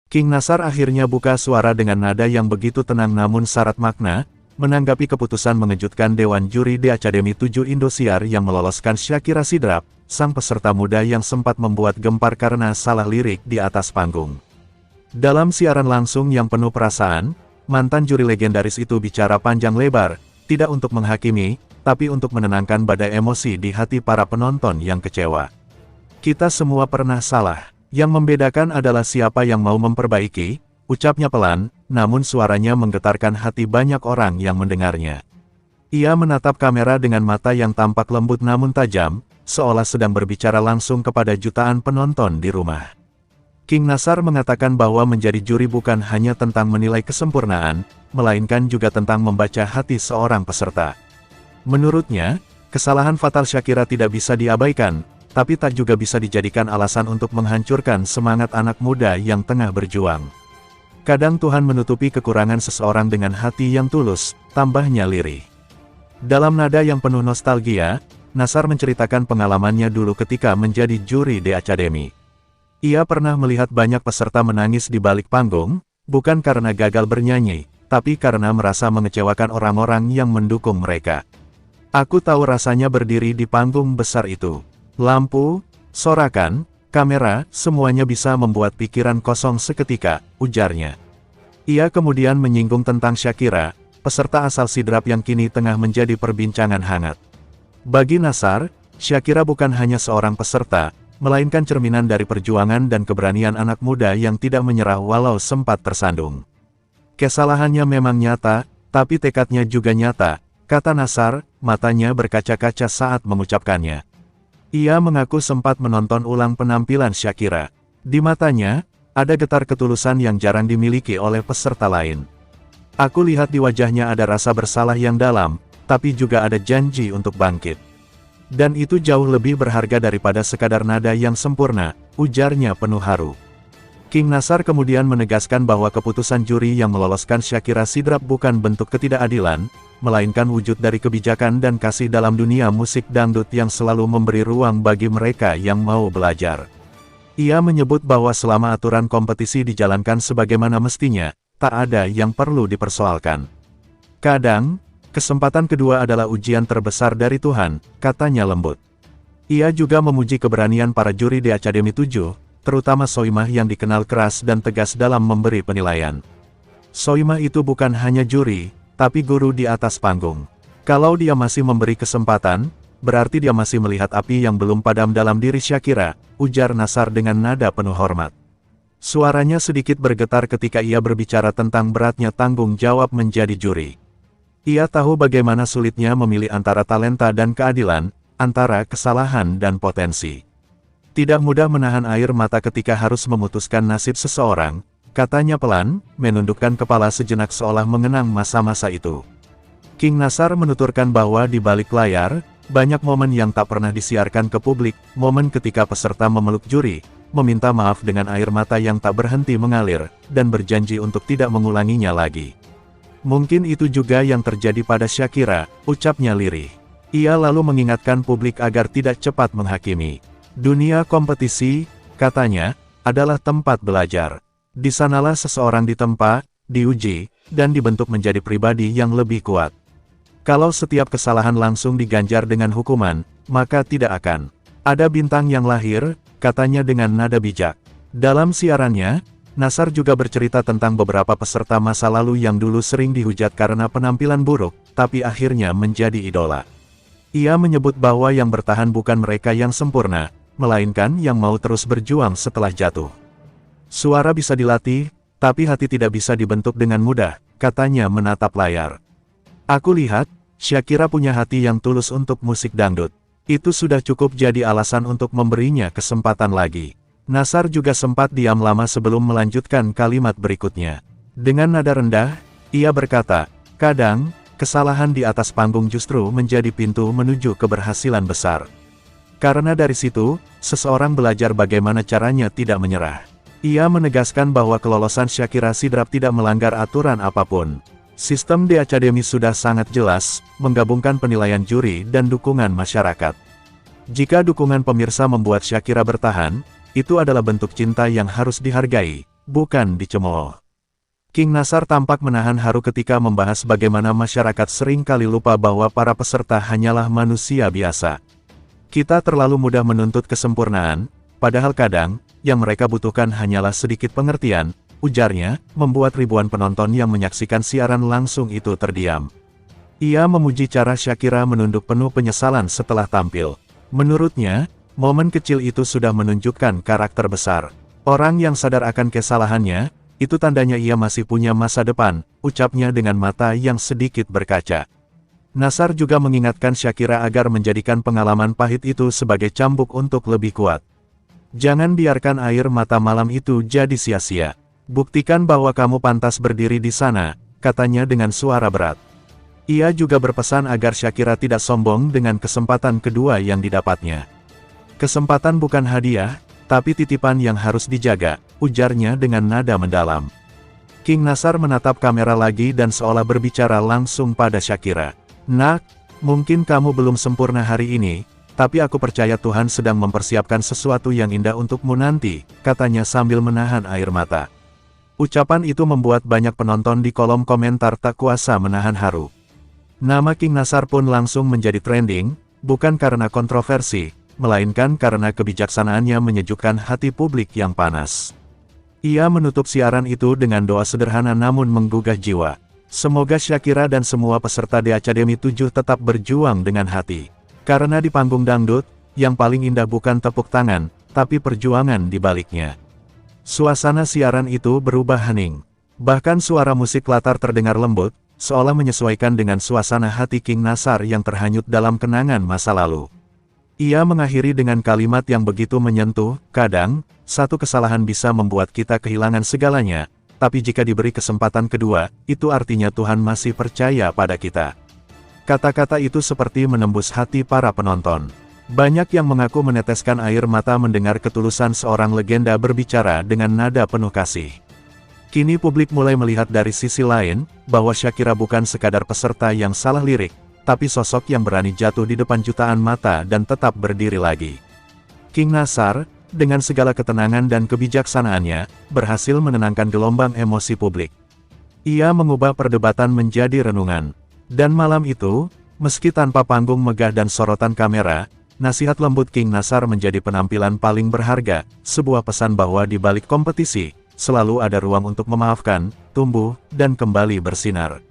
King Nasar akhirnya buka suara dengan nada yang begitu tenang namun syarat makna, menanggapi keputusan mengejutkan Dewan Juri di Akademi 7 Indosiar yang meloloskan Shakira Sidrap, sang peserta muda yang sempat membuat gempar karena salah lirik di atas panggung. Dalam siaran langsung yang penuh perasaan, mantan juri legendaris itu bicara panjang lebar, tidak untuk menghakimi, tapi untuk menenangkan badai emosi di hati para penonton yang kecewa. Kita semua pernah salah. Yang membedakan adalah siapa yang mau memperbaiki, ucapnya pelan, namun suaranya menggetarkan hati banyak orang yang mendengarnya. Ia menatap kamera dengan mata yang tampak lembut namun tajam, seolah sedang berbicara langsung kepada jutaan penonton di rumah. King Nasar mengatakan bahwa menjadi juri bukan hanya tentang menilai kesempurnaan, melainkan juga tentang membaca hati seorang peserta. Menurutnya, kesalahan fatal Shakira tidak bisa diabaikan, tapi tak juga bisa dijadikan alasan untuk menghancurkan semangat anak muda yang tengah berjuang. Kadang Tuhan menutupi kekurangan seseorang dengan hati yang tulus, tambahnya lirih. Dalam nada yang penuh nostalgia, Nasar menceritakan pengalamannya dulu ketika menjadi juri di Akademi. Ia pernah melihat banyak peserta menangis di balik panggung, bukan karena gagal bernyanyi, tapi karena merasa mengecewakan orang-orang yang mendukung mereka. Aku tahu rasanya berdiri di panggung besar itu. Lampu, sorakan, kamera, semuanya bisa membuat pikiran kosong seketika, ujarnya. Ia kemudian menyinggung tentang Shakira, peserta asal Sidrap yang kini tengah menjadi perbincangan hangat. Bagi Nasar, Shakira bukan hanya seorang peserta, melainkan cerminan dari perjuangan dan keberanian anak muda yang tidak menyerah walau sempat tersandung. Kesalahannya memang nyata, tapi tekadnya juga nyata, kata Nasar, matanya berkaca-kaca saat mengucapkannya. Ia mengaku sempat menonton ulang penampilan Shakira. Di matanya, ada getar ketulusan yang jarang dimiliki oleh peserta lain. Aku lihat di wajahnya ada rasa bersalah yang dalam, tapi juga ada janji untuk bangkit. Dan itu jauh lebih berharga daripada sekadar nada yang sempurna, ujarnya penuh haru. King Nasar kemudian menegaskan bahwa keputusan juri yang meloloskan Shakira Sidrap bukan bentuk ketidakadilan, melainkan wujud dari kebijakan dan kasih dalam dunia musik dangdut yang selalu memberi ruang bagi mereka yang mau belajar. Ia menyebut bahwa selama aturan kompetisi dijalankan sebagaimana mestinya, tak ada yang perlu dipersoalkan. Kadang, kesempatan kedua adalah ujian terbesar dari Tuhan, katanya lembut. Ia juga memuji keberanian para juri di Akademi 7, terutama Soimah yang dikenal keras dan tegas dalam memberi penilaian. Soimah itu bukan hanya juri, tapi guru di atas panggung. Kalau dia masih memberi kesempatan, berarti dia masih melihat api yang belum padam dalam diri Shakira, ujar Nasar dengan nada penuh hormat. Suaranya sedikit bergetar ketika ia berbicara tentang beratnya tanggung jawab menjadi juri. Ia tahu bagaimana sulitnya memilih antara talenta dan keadilan, antara kesalahan dan potensi. Tidak mudah menahan air mata ketika harus memutuskan nasib seseorang, katanya pelan, menundukkan kepala sejenak seolah mengenang masa-masa itu. King Nasar menuturkan bahwa di balik layar, banyak momen yang tak pernah disiarkan ke publik, momen ketika peserta memeluk juri, meminta maaf dengan air mata yang tak berhenti mengalir, dan berjanji untuk tidak mengulanginya lagi. Mungkin itu juga yang terjadi pada Shakira, ucapnya lirih. Ia lalu mengingatkan publik agar tidak cepat menghakimi. Dunia kompetisi, katanya, adalah tempat belajar. Di sanalah seseorang ditempa, diuji, dan dibentuk menjadi pribadi yang lebih kuat. Kalau setiap kesalahan langsung diganjar dengan hukuman, maka tidak akan ada bintang yang lahir, katanya dengan nada bijak. Dalam siarannya, Nasar juga bercerita tentang beberapa peserta masa lalu yang dulu sering dihujat karena penampilan buruk, tapi akhirnya menjadi idola. Ia menyebut bahwa yang bertahan bukan mereka yang sempurna, melainkan yang mau terus berjuang setelah jatuh. Suara bisa dilatih, tapi hati tidak bisa dibentuk dengan mudah, katanya menatap layar. Aku lihat, Shakira punya hati yang tulus untuk musik dangdut. Itu sudah cukup jadi alasan untuk memberinya kesempatan lagi. Nasar juga sempat diam lama sebelum melanjutkan kalimat berikutnya. Dengan nada rendah, ia berkata, kadang, kesalahan di atas panggung justru menjadi pintu menuju keberhasilan besar. Karena dari situ, seseorang belajar bagaimana caranya tidak menyerah. Ia menegaskan bahwa kelolosan Shakira Sidrap tidak melanggar aturan apapun. Sistem di Akademi sudah sangat jelas, menggabungkan penilaian juri dan dukungan masyarakat. Jika dukungan pemirsa membuat Shakira bertahan, itu adalah bentuk cinta yang harus dihargai, bukan dicemooh. King Nasar tampak menahan haru ketika membahas bagaimana masyarakat sering kali lupa bahwa para peserta hanyalah manusia biasa. Kita terlalu mudah menuntut kesempurnaan, padahal kadang, yang mereka butuhkan hanyalah sedikit pengertian, ujarnya, membuat ribuan penonton yang menyaksikan siaran langsung itu terdiam. Ia memuji cara Shakira menunduk penuh penyesalan setelah tampil. Menurutnya, momen kecil itu sudah menunjukkan karakter besar. Orang yang sadar akan kesalahannya, itu tandanya ia masih punya masa depan, ucapnya dengan mata yang sedikit berkaca. Nasar juga mengingatkan Shakira agar menjadikan pengalaman pahit itu sebagai cambuk untuk lebih kuat. Jangan biarkan air mata malam itu jadi sia-sia. Buktikan bahwa kamu pantas berdiri di sana, katanya dengan suara berat. Ia juga berpesan agar Shakira tidak sombong dengan kesempatan kedua yang didapatnya. Kesempatan bukan hadiah, tapi titipan yang harus dijaga, ujarnya dengan nada mendalam. King Nasar menatap kamera lagi dan seolah berbicara langsung pada Shakira. Nak, mungkin kamu belum sempurna hari ini, tapi aku percaya Tuhan sedang mempersiapkan sesuatu yang indah untukmu nanti, katanya sambil menahan air mata. Ucapan itu membuat banyak penonton di kolom komentar tak kuasa menahan haru. Nama King Nasar pun langsung menjadi trending, bukan karena kontroversi, melainkan karena kebijaksanaannya menyejukkan hati publik yang panas. Ia menutup siaran itu dengan doa sederhana namun menggugah jiwa. Semoga Shakira dan semua peserta The Academy 7 tetap berjuang dengan hati. Karena di panggung dangdut, yang paling indah bukan tepuk tangan, tapi perjuangan di baliknya. Suasana siaran itu berubah hening. Bahkan suara musik latar terdengar lembut, seolah menyesuaikan dengan suasana hati King Nasar yang terhanyut dalam kenangan masa lalu. Ia mengakhiri dengan kalimat yang begitu menyentuh, kadang, satu kesalahan bisa membuat kita kehilangan segalanya, tapi jika diberi kesempatan kedua, itu artinya Tuhan masih percaya pada kita. Kata-kata itu seperti menembus hati para penonton. Banyak yang mengaku meneteskan air mata mendengar ketulusan seorang legenda berbicara dengan nada penuh kasih. Kini publik mulai melihat dari sisi lain, bahwa Shakira bukan sekadar peserta yang salah lirik, tapi sosok yang berani jatuh di depan jutaan mata dan tetap berdiri lagi. King Nasar, dengan segala ketenangan dan kebijaksanaannya, berhasil menenangkan gelombang emosi publik. Ia mengubah perdebatan menjadi renungan. Dan malam itu, meski tanpa panggung megah dan sorotan kamera, nasihat lembut King Nasar menjadi penampilan paling berharga, sebuah pesan bahwa di balik kompetisi, selalu ada ruang untuk memaafkan, tumbuh, dan kembali bersinar.